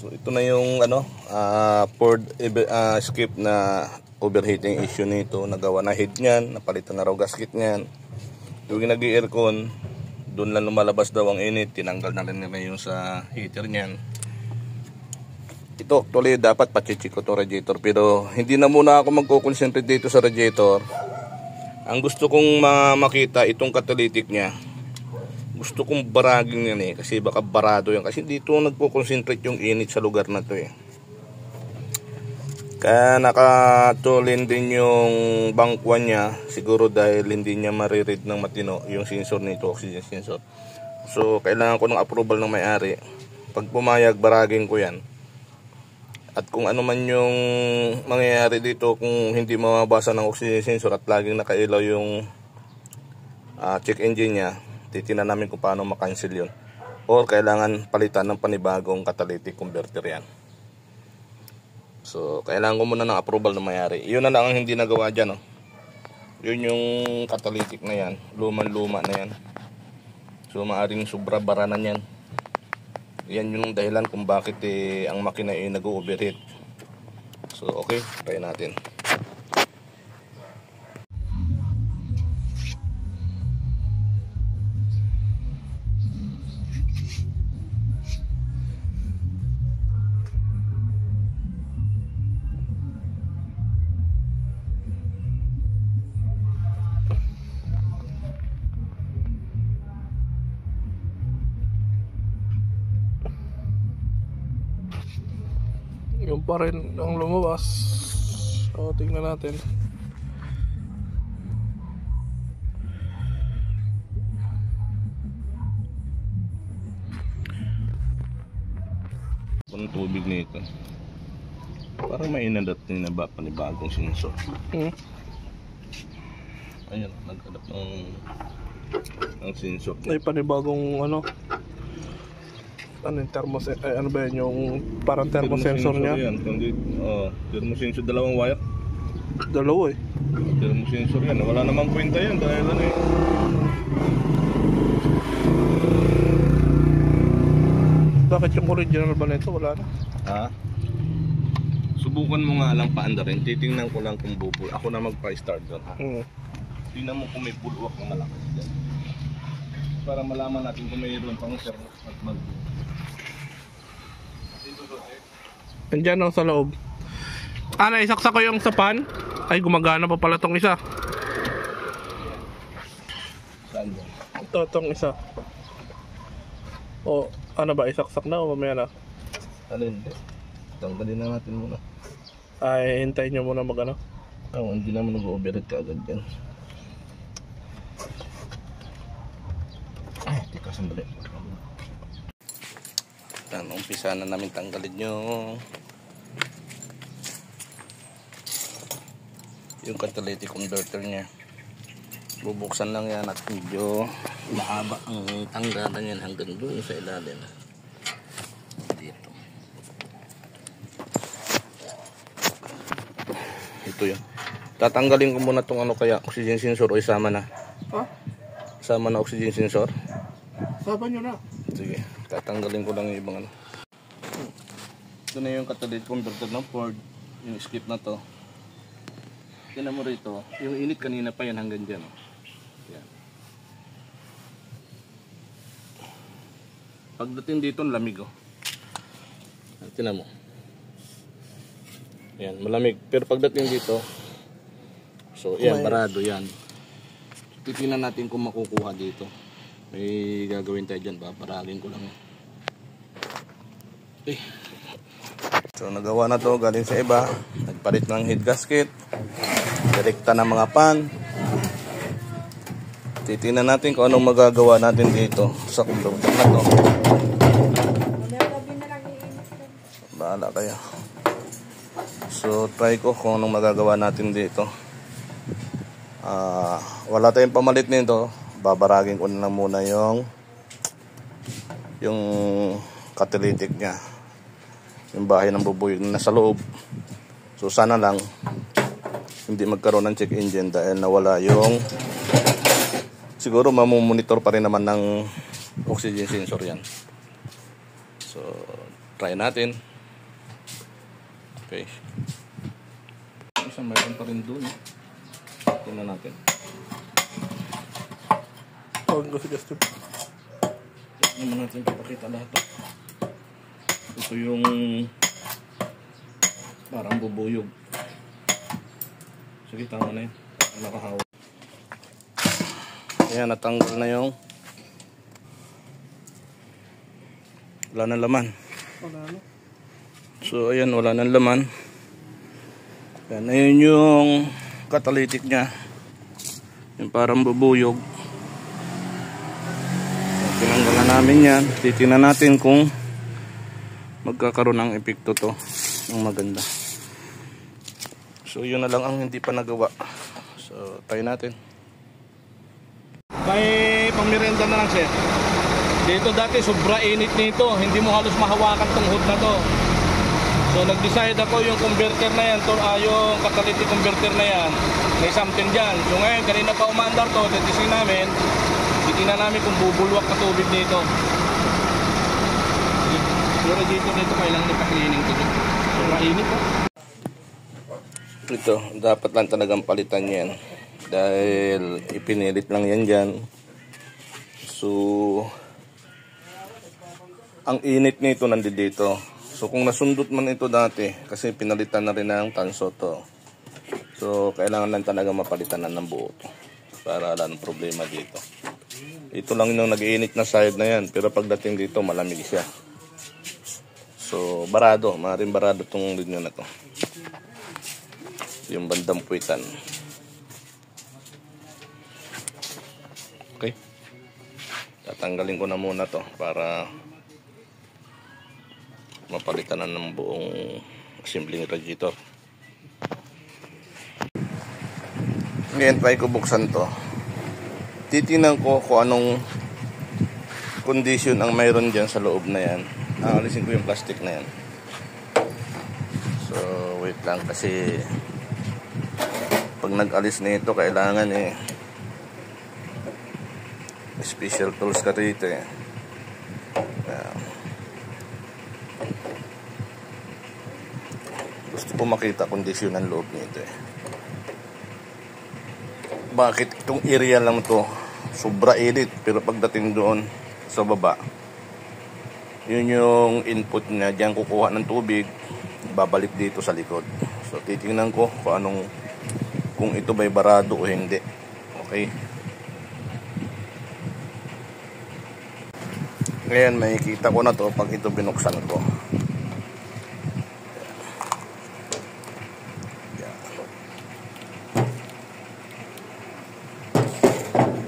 So ito na yung Ford Escape na overheating issue nito. Nagawa na head niyan, napalitan na raw gasket niyan. Tuwing nag-aircon, doon lang lumalabas daw ang init, tinanggal na rin nila yung sa heater niyan. Ito actually dapat pachichik ko to radiator, pero hindi na muna ako magko-concentrate dito sa radiator. Ang gusto kong makita itong catalytic niya. Gusto kong baragin yan kasi baka barado yan. Kasi dito nagpo-concentrate yung init sa lugar na to Kaya nakatulin din yung bangkwan niya. Siguro dahil hindi niya mariread ng matino yung sensor nito, oxygen sensor. So kailangan ko ng approval ng may-ari. Pag pumayag, baragin ko yan. At kung ano man yung mangyayari dito, kung hindi mababasa ng oxygen sensor at laging nakailaw yung check engine niya, titingnan namin kung paano makancel yun. Or kailangan palitan ng panibagong catalytic converter yan. So kailangan ko muna ng approval ng may-ari. Yun na lang ang hindi nagawa dyan. Yun yung catalytic na yan. Luma na yan. So maaring sobra bara na yan. Yan yung dahilan kung bakit ang makina ay nag-overheat. So okay, try natin. Yung pa rin ang lumabas. So tingnan natin. Ang tubig nito parang may inadat na ba panibagong sensor. Ayun, nag-adapt ng sensor. Ay panibagong ano yung ano ba yun, yung parang thermosensor niya? Yan, thermosensor, dalawang wire. Dalawa Thermosensor yan, wala namang kwenta yan dahil Bakit yung original ba nito? Wala na. Subukan mo nga lang paanda rin. Titingnan ko lang kung bubul. Ako na magpa-start doon Tingnan mo kung may bulwak na malakas dyan. Para malaman natin kung mayroon pang thermos at mag Andyan sa loob. Naisaksak ko yung sa pan. Ay, gumagana pa pala tong isa. Saan ba? Tong isa. O, ano ba? Isaksak na o mamaya na? Hindi. Tanggalin na natin muna. Ay, hintayin nyo muna mag-ano? Hindi naman nag-overheat ka agad yan. Tika, sandali. Umpisa na namin tanggalin yung catalytic converter niya. Bubuksan lang yan at medyo mahaba ang tanggalan yan hanggang doon sa ilalim. Dito. Ito yun. Tatanggalin ko muna itong kaya oxygen sensor o isama na. Isama na oxygen sensor. Saba nyo na. Sige, tatanggalin ko lang yung ibang Ito na yung catalytic converter ng Ford. Yung skip na to. Tignan mo rito, yung init kanina pa yan hanggang dyan. Yan. Pagdating dito, lamig Tignan mo. Yan, malamig. Pero pagdating dito, so yan, barado yan. Titingnan natin kung makukuha dito. May gagawin tayo dyan, paparalin ko lang. So nagawa na to, galing sa iba. Nagpalit ng head gasket. Direkta ng mga pan. Titingnan natin kung anong magagawa natin dito sa converter na to. Bahala kayo. So try ko kung anong magagawa natin dito. Wala tayong pamalit nito. Babaragin ko na lang muna yung catalytic nya, yung bahay ng bubuyo na nasa loob. So sana lang hindi magkaroon ng check engine dahil nawala yung, siguro mamumonitor pa rin naman ng oxygen sensor yan. So try natin. Okay. Isang mayroon pa rin doon. Tingnan natin. Huwag ko suggest. Hindi naman natin papakita lahat. Ito yung parang bubuyog. Sige, tama na yun. Nakahawak. Ayan, natanggal na yung wala na laman. So ayan, wala nang laman. Ayan, ayun yung catalytic nya, yung parang bubuyog. So, tinanggal na namin yan. Titingnan natin kung magkakaroon ng epekto to ng maganda. So yun na lang ang hindi pa nagawa. So try natin. May pangmerenda na lang, sir. Dito dati sobra init nito, hindi mo halos mahawakan tong hood na to. So nag-decide ako yung converter na yan, yung catalytic converter na yan, may something dyan. So ngayon, kanina pa umaandar to, titising namin, titingnan namin kung bubulwak na tubig dito. Pero dito kailangan ipa-cleaning to. Sobra init po. Ito, dapat lang talagang palitan yan. Dahil ipinilit lang yan dyan. So ang init nito nandito. So kung nasundot man ito dati, kasi pinalitan na rin ng tanso to. So kailangan lang talaga mapalitan na ng buo to, para wala ng problema dito. Ito lang yung nag-iinit na side na yan, pero pagdating dito malamig siya. So barado, maaaring barado tong linya na to. Yung bandang puwitan. Okay. Tatanggalin ko na muna to para mapalitan na ng buong assembling radiator. Ngayon try ko buksan to. Titingnan ko kung anong condition ang mayroon dyan sa loob na yan. Aalisin ko yung plastic na yan. So wait lang, kasi pag nag-alis na ito kailangan special tools ka rito eh. Gusto ko makita kondisyon ng loob nito eh. Bakit itong area lang to sobra init, pero pagdating doon sa baba, yun yung input niya, diyan kukuha ng tubig, babalik dito sa likod. So titingnan ko kung ito ba'y barado o hindi. Okay. Ngayon makikita ko na to pag ito binuksan ko.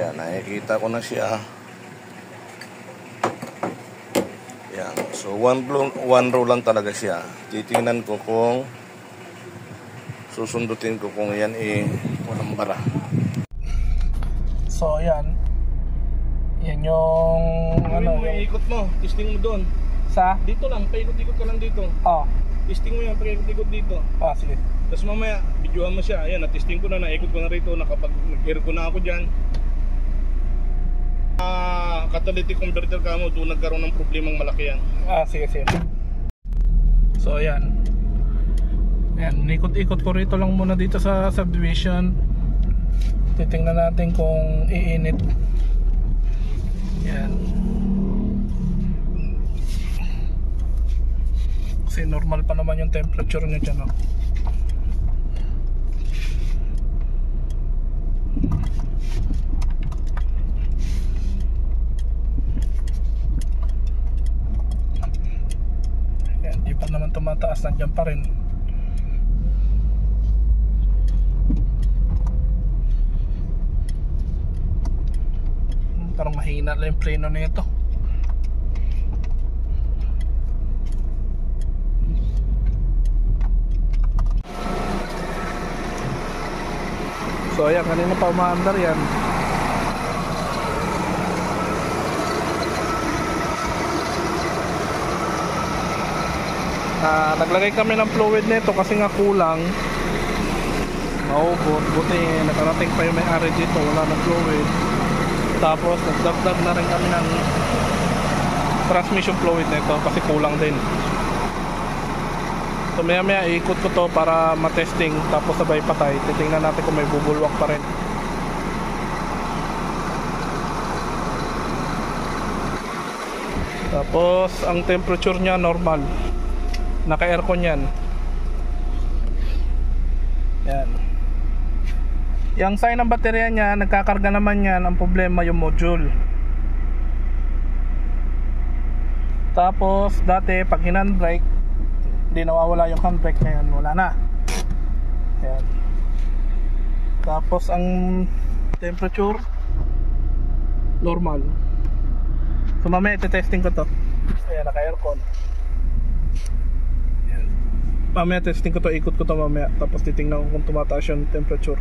Yan, nakikita ko na siya. Yan. So one row lang talaga siya. Titingnan ko kung susundutin ko kung yan walang bara. So yan. Yan yung ano, yung ikot mo, testing mo doon. sa Dito lang, paikot-ikot ka lang dito. Testing mo yan, paikot-ikot dito. sige. Tapos mamaya, videohan mo siya. Ayan, na-testing ko na, naikot ko na rito, nag-air ko na ako dyan. Catalytic converter ka mo, doon nagkaroon ng problemang malaki yan. Sige. So ayan. Ayan, ikot-ikot ko rito lang muna dito sa subdivision. Titingnan natin kung iinit. Yan. Kasi normal pa naman yung temperature niya dyan, oh. Yan, di pa naman tumataas, nandiyan pa rin. Parang mahina lang yung preno na ito. So ayan, kanina pa umaandar yan. Naglagay kami ng fluid nito kasi nga kulang. Buti nakarating pa yung may-ari dito, wala ng fluid. Tapos nagdagdag na rin kami ng transmission fluid nito kasi kulang din. So maya maya iikot ko to para matesting, tapos sabay patay. Titingnan natin kung may bubulwak pa rin. Tapos ang temperature niya normal. Naka-aircon yan. Yan. Yung sign ng baterya niya, nagkakarga naman yan. Ang problema yung module. Tapos dati pag hinandbrake, hindi nawawala yung handbrake, ngayon wala na. Yan. Tapos ang temperature normal. So mamaya iti-testing ko to. Ayan, naka-aircon. Ayan. Mamaya testing ko to, ikot ko to mamaya. Tapos titingnan ko kung tumataas yung temperature.